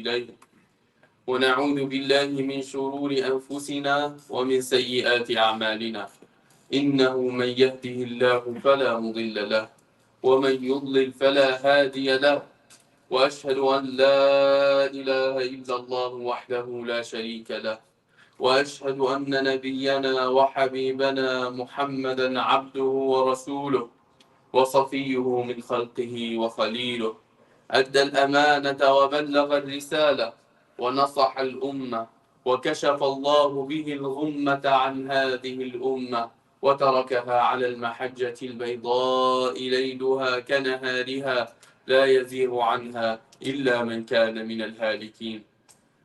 إليه ونعوذ بالله من شرور أنفسنا ومن سيئات أعمالنا إنه من يهده الله فلا مضل له ومن يضلل فلا هادي له وأشهد أن لا إله إلا الله وحده لا شريك له وأشهد أن نبينا وحبيبنا محمدا عبده ورسوله وصفيه من خلقه وخليله أدى الأمانة وبلغ الرسالة ونصح الأمة وكشف الله به الغمة عن هذه الأمة وتركها على المحجة البيضاء ليلها كنهارها لا يزيغ عنها إلا من كان من الهالكين.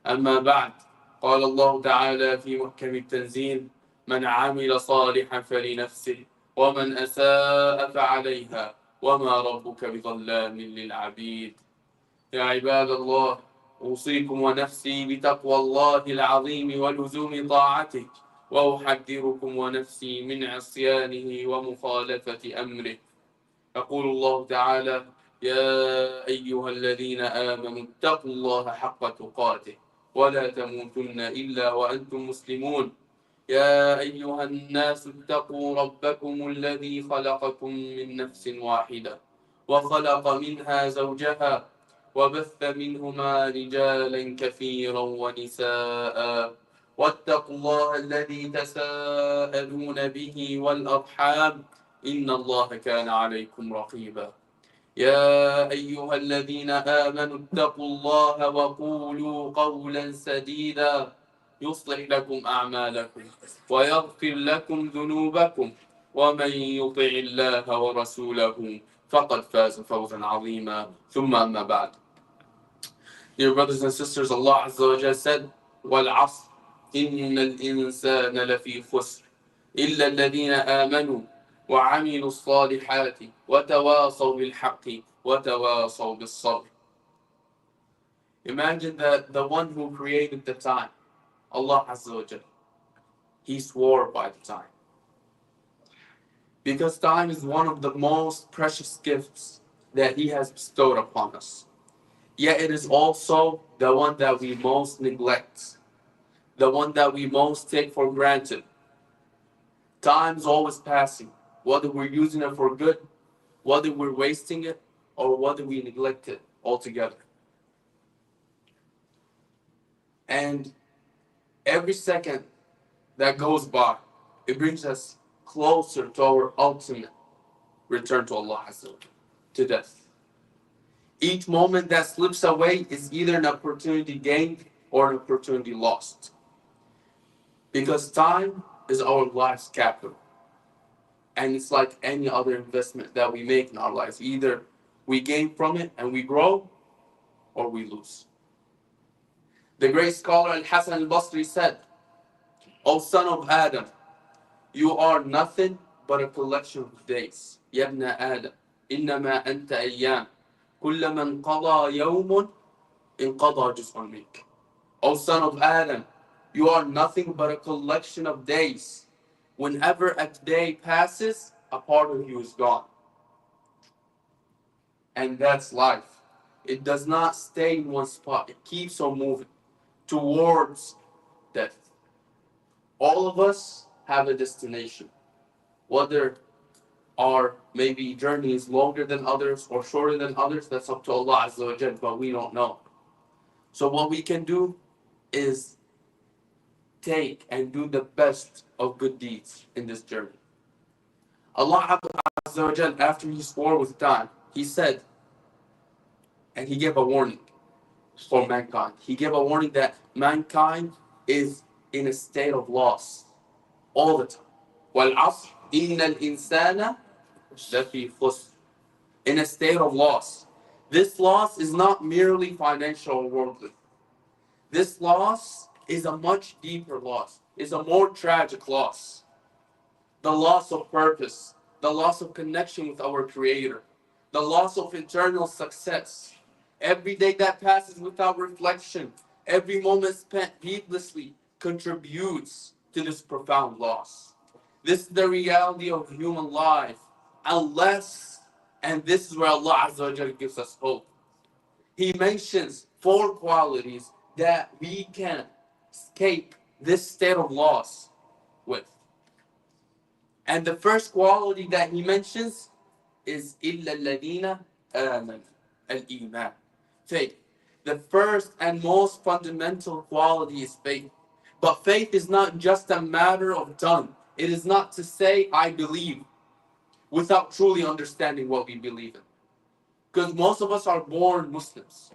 أما بعد، قال الله تعالى في محكم التنزيل: من عمل صالحا فلنفسه ومن أساء فعليها وما ربك بظلام للعبيد. يا عباد الله، أوصيكم ونفسي بتقوى الله العظيم ولزوم طاعته، وأحذركم ونفسي من عصيانه ومخالفة أمره. يقول الله تعالى: يا أيها الذين آمنوا اتقوا الله حق تقاته ولا تموتن إلا وأنتم مسلمون. يا أيها الناس اتقوا ربكم الذي خلقكم من نفس واحدة وخلق منها زوجها وبث منهما رجالا كثيرا ونساء واتقوا الله الذي تساءلون به والأرحام إن الله كان عليكم رقيبا. يا أيها الذين آمنوا اتقوا الله وقولوا قولا سديدا يصلح لكم أعمالكم ويغفر لكم ذنوبكم ومن يطع الله ورسوله فقد فاز فوزا عظيما. ثم أما بعد. Dear brothers and sisters, Allah Azza wa Jalla said: وَالْعَصْرِ إِنَّ الْإِنسَانَ لَفِي خُسْرٍ إِلَّا الَّذِينَ آمَنُوا وَعَمِلُوا الصَّالِحَاتِ وَتَوَاصَوْا بِالْحَقِّ وَتَوَاصَوْا بِالصَّبْرِ. Imagine that the one who created the time, Allah Azza wa Jalla, He swore by the time. Because time is one of the most precious gifts that He has bestowed upon us. Yet it is also the one that we most neglect, the one that we most take for granted. Time is always passing, whether we're using it for good, whether we're wasting it, or whether we neglect it altogether. And every second that goes by, it brings us closer to our ultimate return to Allah Azza wa Jalla, to death. Each moment that slips away is either an opportunity gained or an opportunity lost. Because time is our life's capital. And it's like any other investment that we make in our lives. Either we gain from it and we grow, or we lose. The great scholar Al-Hasan al-Basri said, O son of Adam, you are nothing but a collection of days. Ya ibna Adam, innama anta ayyam. كلما انقضى يوم انقضى جزء منك. O son of Adam, you are nothing but a collection of days. Whenever a day passes, a part of you is gone. And that's life. It does not stay in one spot. It keeps on moving towards death. All of us have a destination. Whether our maybe journey is longer than others or shorter than others, that's up to Allah Azza wa Jalla, but we don't know. So what we can do is take and do the best of good deeds in this journey. Allah Azza wa Jalla, after He swore with time, He said, and He gave a warning for mankind. He gave a warning that mankind is in a state of loss all the time. وَالْعَصْرِ إِنَّ الْإِنسَانَ لَفِي خُسْرٍ. In a state of loss. This loss is not merely financial or worldly. This loss is a much deeper loss. It's a more tragic loss. The loss of purpose, the loss of connection with our Creator, the loss of internal success. Every day that passes without reflection, every moment spent heedlessly contributes to this profound loss. This is the reality of human life. Unless, and this is where Allah Azza wa Jalla gives us hope. He mentions 4 qualities that we can escape this state of loss with. And the first quality that he mentions is إِلَّا الَّذِينَ آمَنُوا, al-iman, faith. The first and most fundamental quality is faith. But faith is not just a matter of tongue. It is not to say, I believe, without truly understanding what we believe in. Because most of us are born Muslims.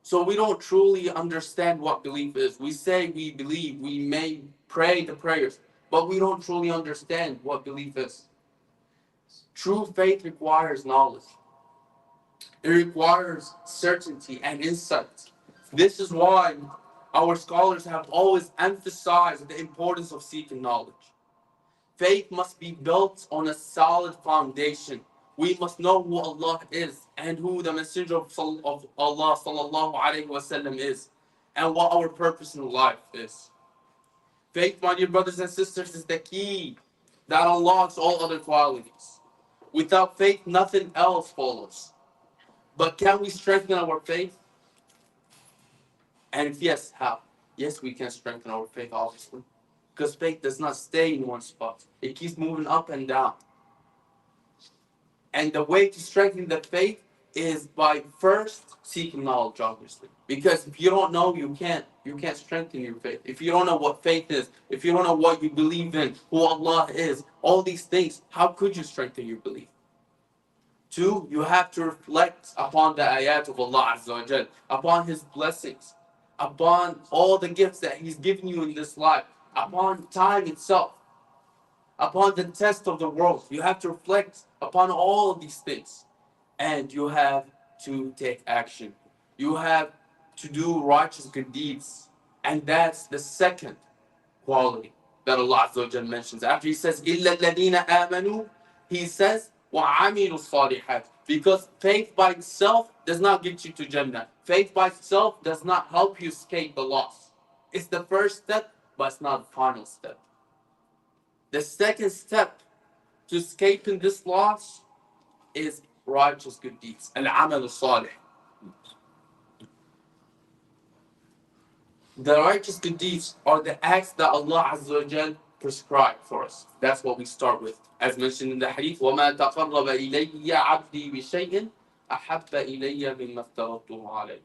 So we don't truly understand what belief is. We say we believe, we may pray the prayers, but we don't truly understand what belief is. True faith requires knowledge. It requires certainty and insight. This is why our scholars have always emphasized the importance of seeking knowledge. Faith must be built on a solid foundation. We must know who Allah is and who the Messenger of Allah sallallahu alaihi wasallam is, and what our purpose in life is. Faith, my dear brothers and sisters, is the key that unlocks all other qualities. Without faith, nothing else follows. But can we strengthen our faith? And if yes, how? Yes, we can strengthen our faith, obviously. Because faith does not stay in one spot. It keeps moving up and down. And the way to strengthen the faith is by first seeking knowledge, obviously. Because if you don't know, you can't strengthen your faith. If you don't know what faith is, if you don't know what you believe in, who Allah is, all these things, how could you strengthen your belief? 2, you have to reflect upon the ayat of Allah Azza wa Jal, upon His blessings, upon all the gifts that He's given you in this life, upon time itself, upon the test of the world. You have to reflect upon all of these things. And you have to take action. You have to do righteous good deeds. And that's the second quality that Allah Azza wa Jal mentions. After He says, إِلَّا الَّذِينَ آمَنُوا, He says, وَعَمِلُوا الصَّالِحَاتِ. Because faith by itself does not get you to Jannah. Faith by itself does not help you escape the loss. It's the first step, but it's not the final step. The second step to escaping this loss is righteous good deeds. Al-amal al-salih. The righteous good deeds are the acts that Allah Azza wa Jal prescribed for us. That's what we start with. As mentioned in the hadith, وَمَا تَقَرَّبَ إِلَيَّ عَبْدِي بِشَيْءٍ أَحَبَّ إِلَيَّ مِمَّا افْتَرَضْتُهُ عَلَيْهِ.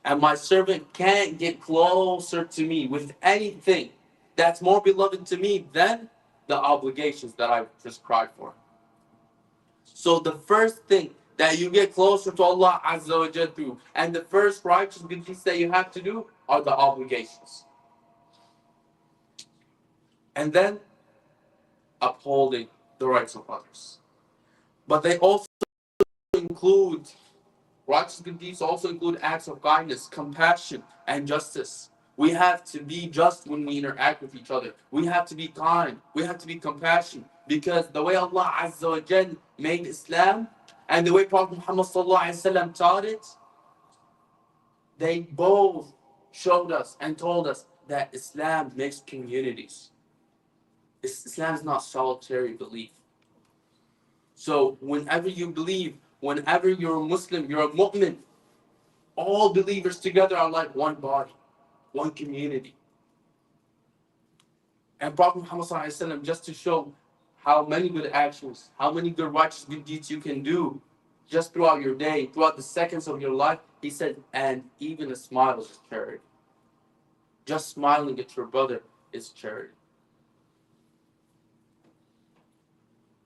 And my servant can't get closer to me with anything that's more beloved to me than the obligations that I prescribed for him. So the first thing that you get closer to Allah Azza wa Jal through, and the first righteous good deeds that you have to do are the obligations. And then upholding the rights of others. But they also include, righteous good deeds also include acts of kindness, compassion, and justice. We have to be just when we interact with each other. We have to be kind. We have to be compassionate. Because the way Allah Azza wa Jal made Islam and the way Prophet Muhammad sallallahu alaihi wasallam taught it, they both showed us and told us that Islam makes communities. Islam is not solitary belief. So whenever you believe, whenever you're a Muslim, you're a mu'min, all believers together are like one body, one community. And Prophet Muhammad sallallahu alaihi wasallam, just to show how many good actions, how many good righteous good deeds you can do just throughout your day, throughout the seconds of your life, he said, and even a smile is charity. Just smiling at your brother is charity.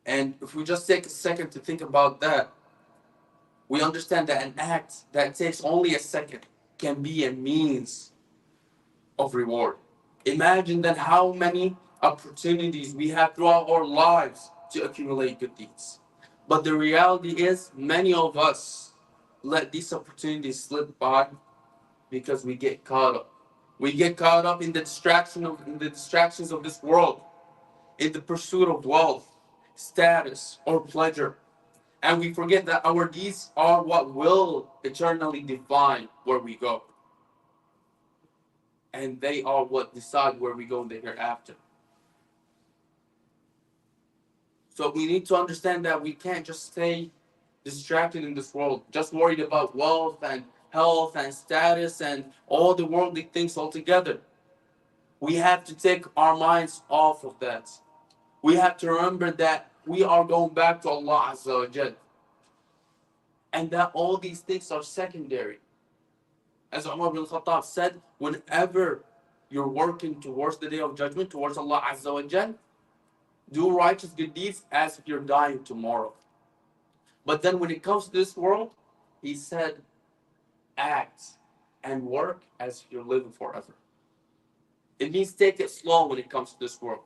And if we just take a second to think about that, we understand that an act that takes only a second can be a means of reward. Imagine then how many opportunities we have throughout our lives to accumulate good deeds. But the reality is, many of us let these opportunities slip by because we get caught up. We get caught up in the distractions of this world, in the pursuit of wealth, status, or pleasure. And we forget that our deeds are what will eternally define where we go. And they are what decide where we go in the hereafter. So we need to understand that we can't just stay distracted in this world, just worried about wealth and health and status and all the worldly things altogether. We have to take our minds off of that. We have to remember that we are going back to Allah Azza wa Jal, and that all these things are secondary. As Umar bin Khattab said, whenever you're working towards the day of judgment, towards Allah Azza wa Jal, do righteous good deeds as if you're dying tomorrow. But then when it comes to this world, he said, act and work as if you're living forever. It means take it slow when it comes to this world.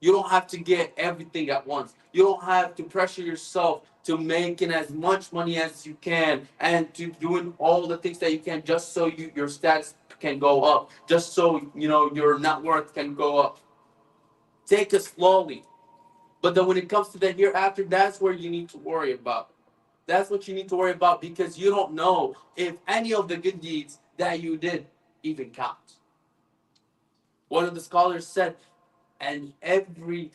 You don't have to get everything at once. You don't have to pressure yourself to making as much money as you can and to doing all the things that you can just so your stats can go up, just so your net worth can go up. Take it slowly. But then when it comes to the hereafter, that's where you need to worry about. That's what you need to worry about, because you don't know if any of the good deeds that you did even count. One of the scholars said, and every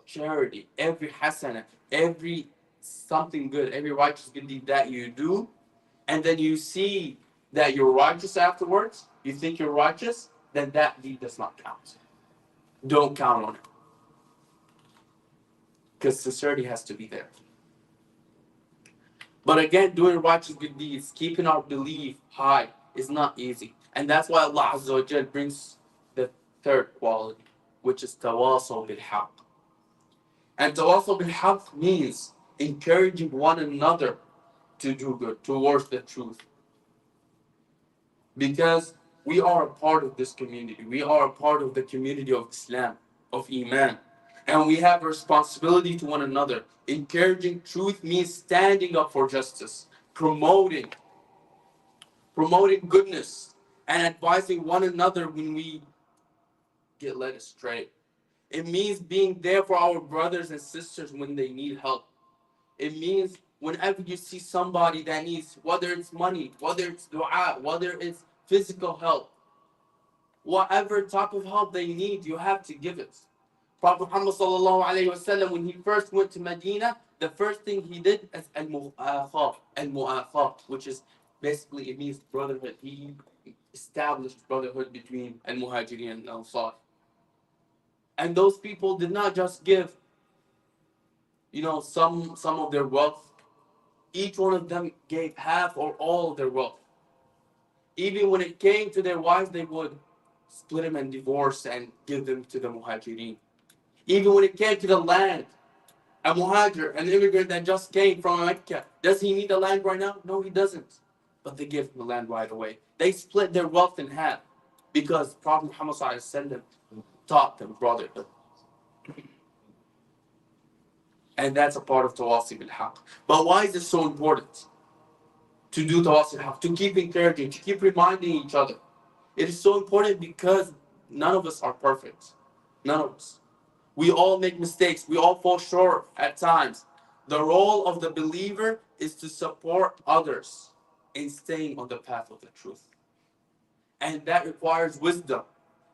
charity, every hasana, every something good, every righteous good deed that you do, and then you see that you're righteous afterwards, you think you're righteous, then that deed does not count. Don't count on it. Because sincerity has to be there. But again, doing righteous good deeds, keeping our belief high is not easy. And that's why Allah Azza wa Jal brings the third quality, which is tawasaw bil haqq. And tawasaw bil haqq means encouraging one another to do good, towards the truth. Because we are a part of this community. We are a part of the community of Islam, of Iman. And we have a responsibility to one another. Encouraging truth means standing up for justice, promoting goodness, and advising one another when we get led astray. It means being there for our brothers and sisters when they need help. It means whenever you see somebody that needs, whether it's money, whether it's dua, whether it's physical help, whatever type of help they need, you have to give it. Prophet Muhammad sallallahu alayhi wasallam, when he first went to Medina, the first thing he did is al-mu'akha, which is basically, it means brotherhood. He established brotherhood between al-muhajirin and al-ansar. And those people did not just give, some of their wealth. Each one of them gave half or all of their wealth. Even when it came to their wives, they would split them and divorce and give them to the muhajirin. Even when it came to the land, a muhajir, an immigrant that just came from Mecca, does he need the land right now? No, he doesn't. But they gave him the land right away. They split their wealth in half because Prophet Muhammad taught them brotherhood. And that's a part of Tawasi bil Haqq. But why is it so important to do Tawasi bil Haqq? To keep encouraging, to keep reminding each other. It is so important because none of us are perfect. None of us. We all make mistakes. We all fall short at times. The role of the believer is to support others in staying on the path of the truth. And that requires wisdom.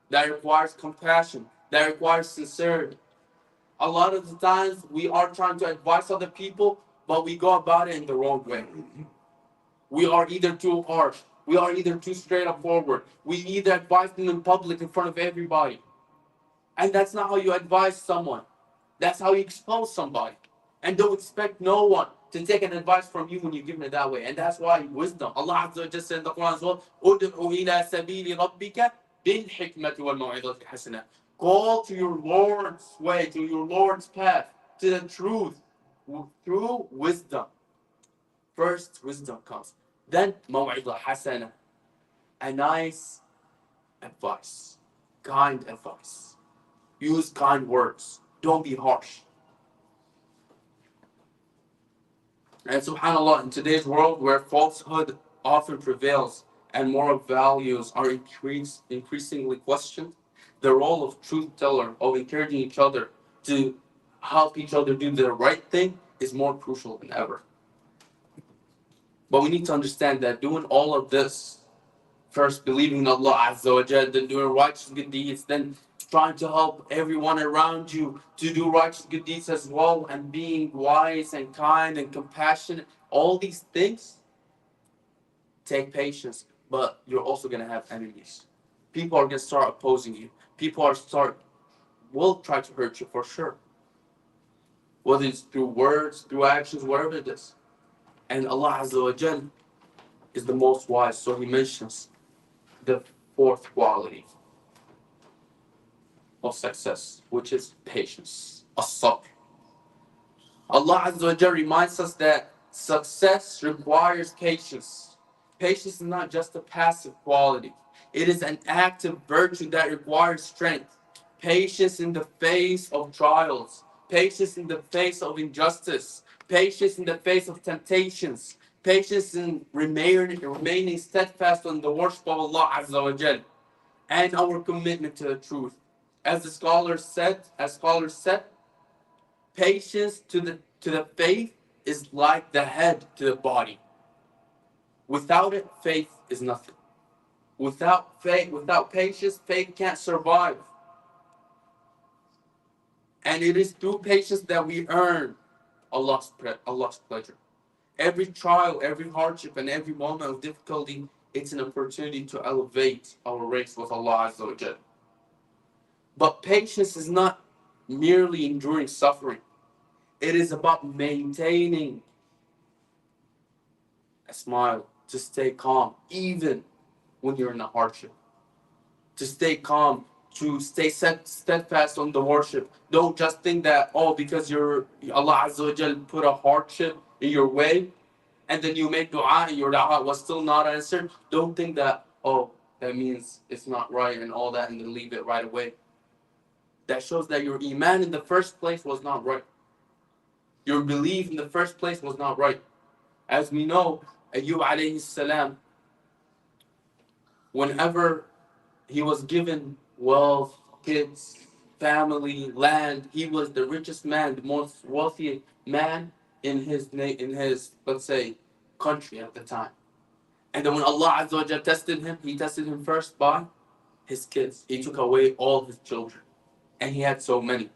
That requires compassion. That requires sincerity. A lot of the times we are trying to advise other people, but we go about it in the wrong way. We are either too harsh. We are either too straight up forward. We either advise them in public in front of everybody. And that's not how you advise someone. That's how you expose somebody. And don't expect no one to take an advice from you when you give it that way. And that's why wisdom. Allah Azza wa Jalla said in the Quran as well, "Ud'u ila sabili rabbika bil hikmati wal maw'izati hasana." Call to your Lord's way, to your Lord's path, to the truth through wisdom. First, wisdom comes. Then, maw'idah hasana, a nice advice, kind advice. Use kind words. Don't be harsh. And subhanAllah, in today's world where falsehood often prevails and moral values are increasingly questioned, the role of truth teller, of encouraging each other to help each other do the right thing, is more crucial than ever. But we need to understand that doing all of this, first believing in Allah Azza wa Jal, then doing righteous good deeds, then trying to help everyone around you to do righteous good deeds as well, and being wise and kind and compassionate, all these things Take patience, but you're also gonna have enemies. People are gonna start opposing you. People are start will try to hurt you for sure. Whether it's through words, through actions, whatever it is. And Allah Azza wa Jal is the most wise. So He mentions the fourth quality of success, which is patience. As-sabr. Allah Azza wa Jal reminds us that success requires patience. Patience is not just a passive quality. It is an active virtue that requires strength. Patience in the face of trials. Patience in the face of injustice. Patience in the face of temptations. Patience in remaining steadfast on the worship of Allah Azza wa Jal. And our commitment to the truth. As scholars said, patience to the faith is like the head to the body. Without it, faith is nothing. Without faith, without patience, faith can't survive. And it is through patience that we earn Allah's pleasure. Every trial, every hardship, and every moment of difficulty, it's an opportunity to elevate our race with Allah Azza wa Jal. But patience is not merely enduring suffering. It is about maintaining a smile, to stay calm, even when you're in a hardship. To stay calm, to stay steadfast on the worship. Don't just think that, oh, because Allah Azza wa Jal put a hardship in your way, and then you make dua and your dua was still not answered. Don't think that, oh, that means it's not right and all that, and then leave it right away. That shows that your iman in the first place was not right. Your belief in the first place was not right. As we know, Ayyub alayhi salam, whenever he was given wealth, kids, family, land, he was the richest man, the most wealthy man in his let's say country at the time. And then when Allah Azza wa Jal tested him, He tested him first by his kids. He took away all his children, and he had so many.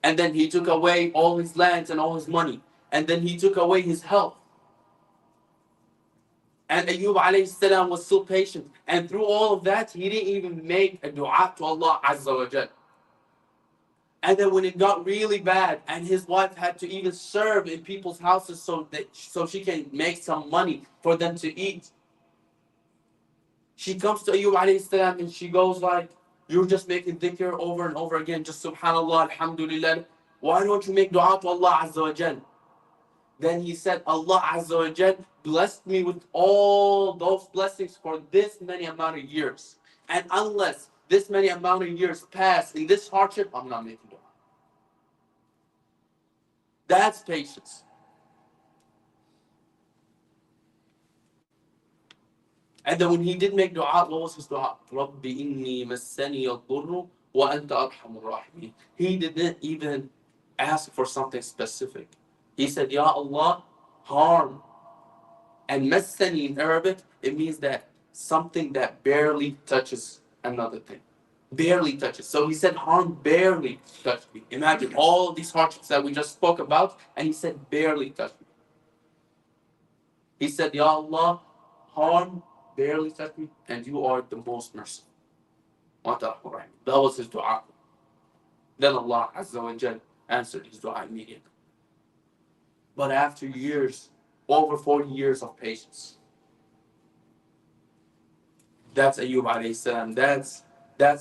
And then He took away all his lands and all his money, and then He took away his health. And Ayyub alayhi salam was still patient. And through all of that, he didn't even make a dua to Allah Azza wa Jal. And then when it got really bad, and his wife had to even serve in people's houses so she can make some money for them to eat, she comes to Ayyub alayhi salam and she goes like, you're just making dhikr over and over again, just subhanallah, alhamdulillah. Why don't you make dua to Allah Azza wa Jal? Then he said, Allah Azza wa Jal blessed me with all those blessings for this many amount of years. And unless this many amount of years pass in this hardship, I'm not making dua. That's patience. And then when he did make dua, what was his dua? رَبِّ إِنِّي مَسَّنِيَ الضُّرُّ وَأَنْتَ أَرْحَمُ الرَّاحِمِينَ. He didn't even ask for something specific. He said, Ya Allah, harm. And massani in Arabic, it means that something that barely touches another thing. Barely touches. So he said, harm barely touched me. Imagine all of these hardships that we just spoke about, and he said, barely touched me. He said, Ya Allah, harm barely touched me, and you are the most merciful. That was his dua. Then Allah Azza wa Jal answered his dua immediately. But after years, over 40 years of patience, that's Ayyub alayhi salam. That's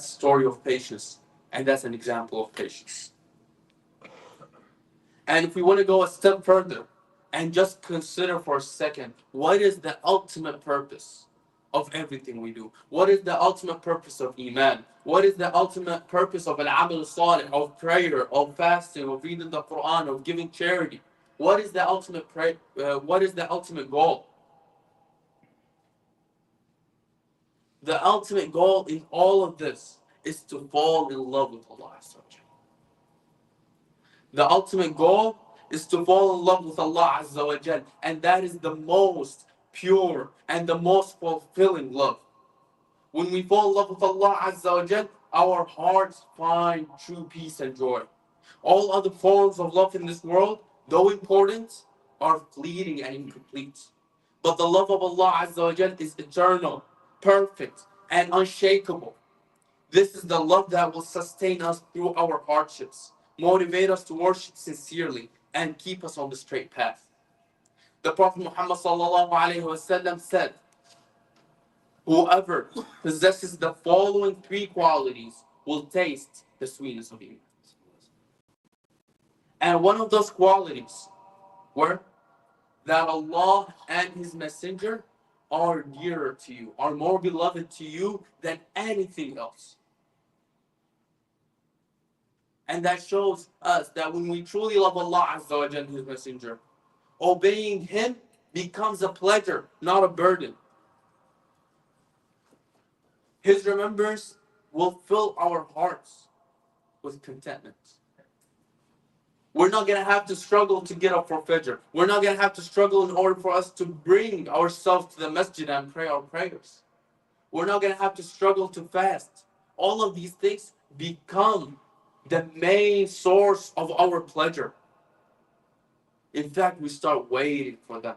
story of patience, and that's an example of patience. And if we want to go a step further and just consider for a second, what is the ultimate purpose of everything we do? What is the ultimate purpose of Iman? What is the ultimate purpose of al-amal salih, of prayer, of fasting, of reading the Quran, of giving charity? What is the ultimate goal? The ultimate goal in all of this is to fall in love with Allah. The ultimate goal is to fall in love with Allah Azza wa Jal, and that is the most pure and the most fulfilling love. When we fall in love with Allah Azza wa Jal, our hearts find true peace and joy. All other forms of love in this world, though important, are fleeting and incomplete. But the love of Allah Azza wa Jal is eternal, perfect, and unshakable. This is the love that will sustain us through our hardships, motivate us to worship sincerely, and keep us on the straight path. The Prophet Muhammad sallallahu alaihi wasallam said, "Whoever possesses the following three qualities will taste the sweetness of Iman." And one of those qualities were that Allah and His Messenger are dearer to you, are more beloved to you than anything else. And that shows us that when we truly love Allah Azza wa Jalla and His Messenger, obeying Him becomes a pleasure, not a burden. His remembrance will fill our hearts with contentment. We're not going to have to struggle to get up for Fajr. We're not going to have to struggle in order for us to bring ourselves to the masjid and pray our prayers. We're not going to have to struggle to fast. All of these things become the main source of our pleasure. In fact, we start waiting for them.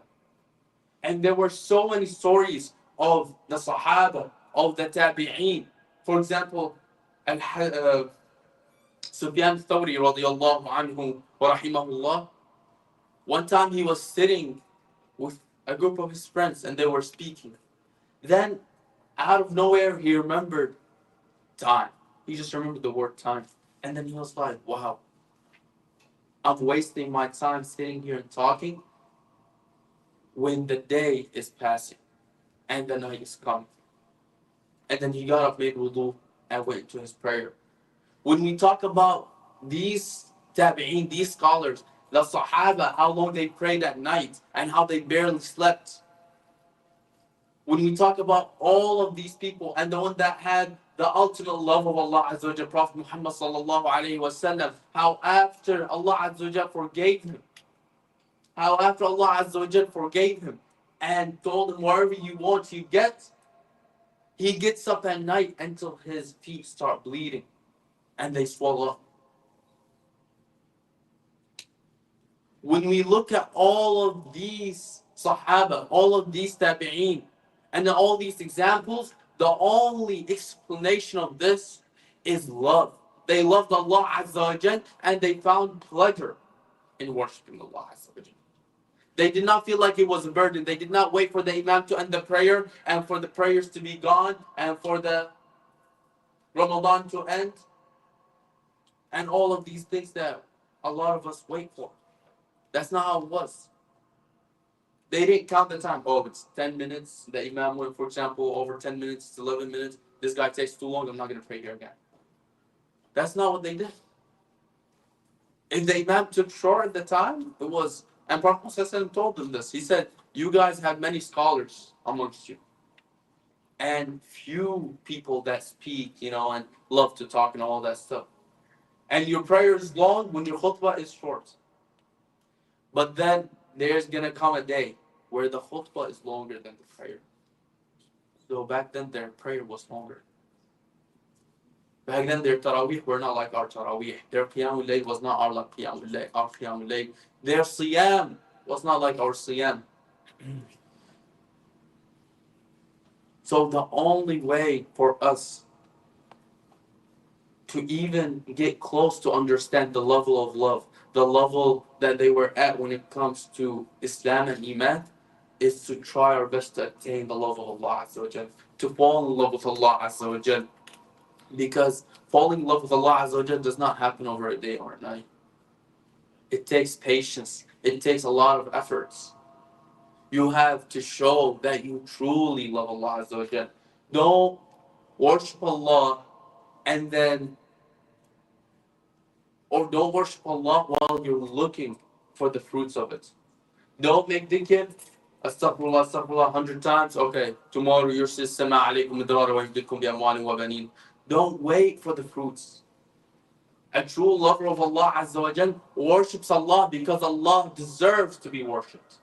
And there were so many stories of the Sahaba, of the Tabi'een. For example, Sufyan Thawri radiallahu anhu wa rahimahullah. One time he was sitting with a group of his friends and they were speaking. Then, out of nowhere, he remembered time. He just remembered the word time. And then he was like, wow, I'm wasting my time sitting here and talking when the day is passing and the night is coming. And then he got up, made wudu, and went to his prayer. When we talk about these tabi'een, these scholars, the Sahaba, how long they prayed at night and how they barely slept. When we talk about all of these people and the one that had the ultimate love of Allah Azza wa Jalla, Prophet Muhammad sallallahu alayhi wa sallam, how after Allah Azza wa Jalla forgave him, how after Allah Azza wa Jalla forgave him and told him wherever you want you get, he gets up at night until his feet start bleeding and they swell up. When we look at all of these Sahaba, all of these Tabi'een, and all these examples, the only explanation of this is love. They loved Allah Azza wa Jal and they found pleasure in worshiping Allah Azza wa Jal. They did not feel like it was a burden. They did not wait for the Imam to end the prayer and for the prayers to be gone and for the Ramadan to end and all of these things that a lot of us wait for. That's not how it was. They didn't count the time. Oh, it's 10 minutes. The Imam went, for example, over 10 minutes, it's 11 minutes. This guy takes too long. I'm not going to pray here again. That's not what they did. If the Imam took short at the time, it was, and Prophet ﷺ told them this. He said, you guys have many scholars amongst you. And few people that speak, and love to talk and all that stuff. And your prayer is long when your khutbah is short. But then there's going to come a day where the khutbah is longer than the prayer. So back then their prayer was longer. Back then their tarawih were not like our tarawih. Their qiyamul layl was not our qiyamul layl. Their siyam was not like our siyam. So the only way for us to even get close to understand the level of love, the level that they were at when it comes to Islam and Iman, is to try our best to attain the love of Allah Azza wa Jal, to fall in love with Allah Azza wa Jal. Because falling in love with Allah Azza wa Jal does not happen over a day or a night. It takes patience. It takes a lot of efforts. You have to show that you truly love Allah Azza wa Jal. Don't worship Allah and then, or don't worship Allah while you're looking for the fruits of it. Don't make dhikr, astaghfirullah, astaghfirullah 100 times. Okay, tomorrow your system alaykum midrara wa yumdidkum bi amwalin wa banin. Don't wait for the fruits. A true lover of Allah Azza wa Jal worships Allah because Allah deserves to be worshipped.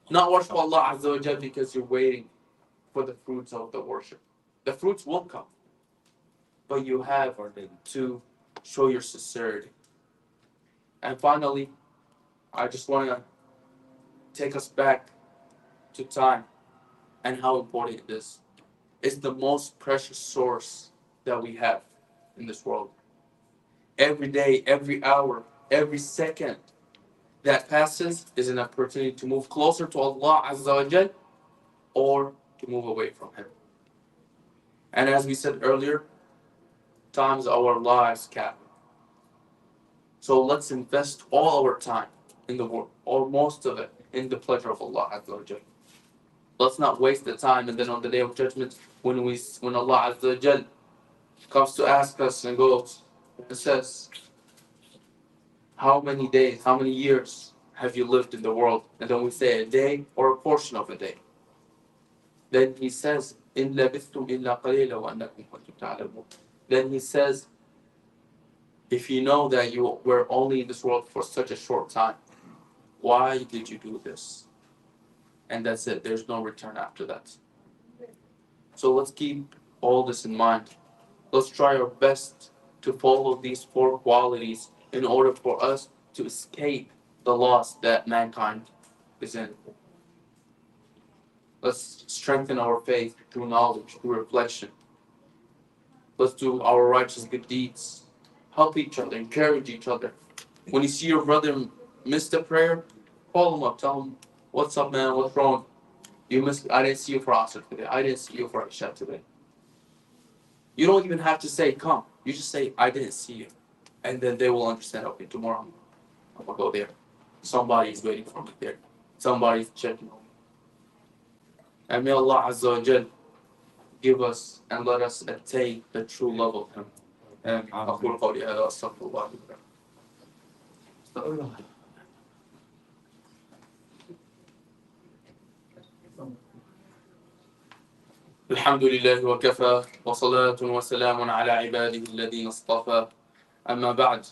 Not worship Allah Azza wa Jal because you're waiting for the fruits of the worship. The fruits will come. But you have to show your sincerity. And finally, I just want to take us back to time and how important it is. It's the most precious source that we have in this world. Every day, every hour, every second that passes is an opportunity to move closer to Allah Azza wa Jal or to move away from Him. And as we said earlier, time is our lives cap. So let's invest all our time in the world, or most of it, in the pleasure of Allah Azza wa Jal. Let's not waste the time, and then on the day of judgment, when Allah Azza wa Jal comes to ask us and goes and says, how many days, how many years have you lived in the world? And then we say a day or a portion of a day. Then he says, إِن لَبِثْتُمْ إِلَّا قَلِيلًا وَأَنَّكُمْ كُنْتُمْ تَعْلَمُونَ. Then he says, if you know that you were only in this world for such a short time, why did you do this? And that's it. There's no return after that. So let's keep all this in mind. Let's try our best to follow these 4 qualities in order for us to escape the loss that mankind is in. Let's strengthen our faith through knowledge, through reflection. Let's do our righteous good deeds. Help each other, encourage each other. When you see your brother miss the prayer, call him up, tell him, what's up, man, what's wrong? You missed, I didn't see you for Ansar today. I didn't see you for Isha today. You don't even have to say, come. You just say, I didn't see you. And then they will understand, okay, tomorrow I'm going to go there. Somebody's waiting for me there. Somebody's checking on me. And may Allah Azza wa Jal give us and let us attain the true love of Him. And أقول قولي هذا أستغفر الله لي ولكم. الحمد لله وكفى وصلاة وسلام على عباده الذين اصطفى أما بعد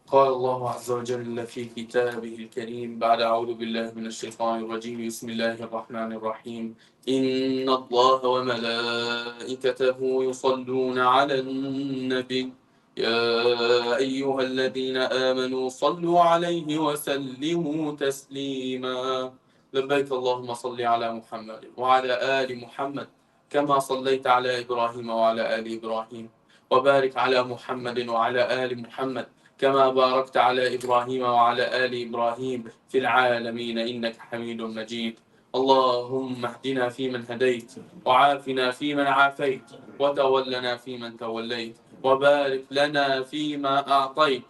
قال الله عز وجل في كتابه الكريم بعد أعوذ بالله من الشيطان الرجيم بسم الله الرحمن الرحيم إن الله وملائكته يصلون على النبي يا أيها الذين آمنوا صلوا عليه وسلموا تسليما لبيك اللهم صل على محمد وعلى آل محمد كما صليت على إبراهيم وعلى آل إبراهيم وبارك على محمد وعلى آل محمد كما باركت على إبراهيم وعلى آل إبراهيم في العالمين إنك حميد مجيد اللهم اهدنا فيمن هديت وعافنا فيمن عافيت وتولنا فيمن توليت وبارك لنا فيما أعطيت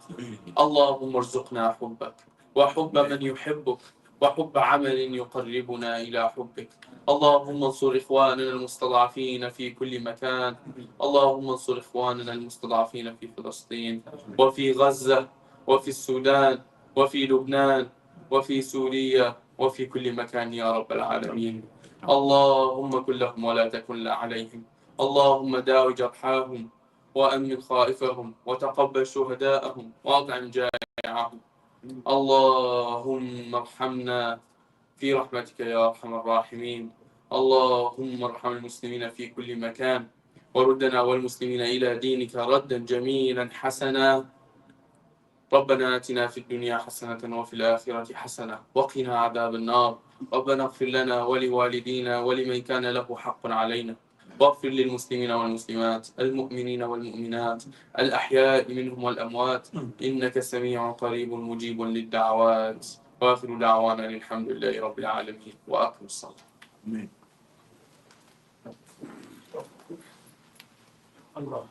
اللهم ارزقنا حبك وحب من يحبك وحب عمل يقربنا إلى حبك اللهم انصر إخواننا المستضعفين في كل مكان اللهم انصر إخواننا المستضعفين في فلسطين وفي غزة وفي السودان وفي لبنان وفي سوريا وفي كل مكان يا رب العالمين اللهم كن لهم ولا تكن عليهم اللهم داو جرحاهم وأمن خائفهم وتقبل شهداءهم وأطعم جائعهم اللهم ارحمنا في رحمتك يا أرحم الراحمين اللهم ارحم المسلمين في كل مكان وردنا والمسلمين إلى دينك ردا جميلا حسنا ربنا آتنا في الدنيا حسنة وفي الآخرة حسنة وقنا عذاب النار ربنا اغفر لنا ولوالدينا ولمن كان له حق علينا واغفر للمسلمين والمسلمات المؤمنين والمؤمنات الأحياء منهم والأموات إنك سميع قريب مجيب للدعوات وآخر دعوانا الحمد لله رب العالمين وأقم الصلاة. آمين. الله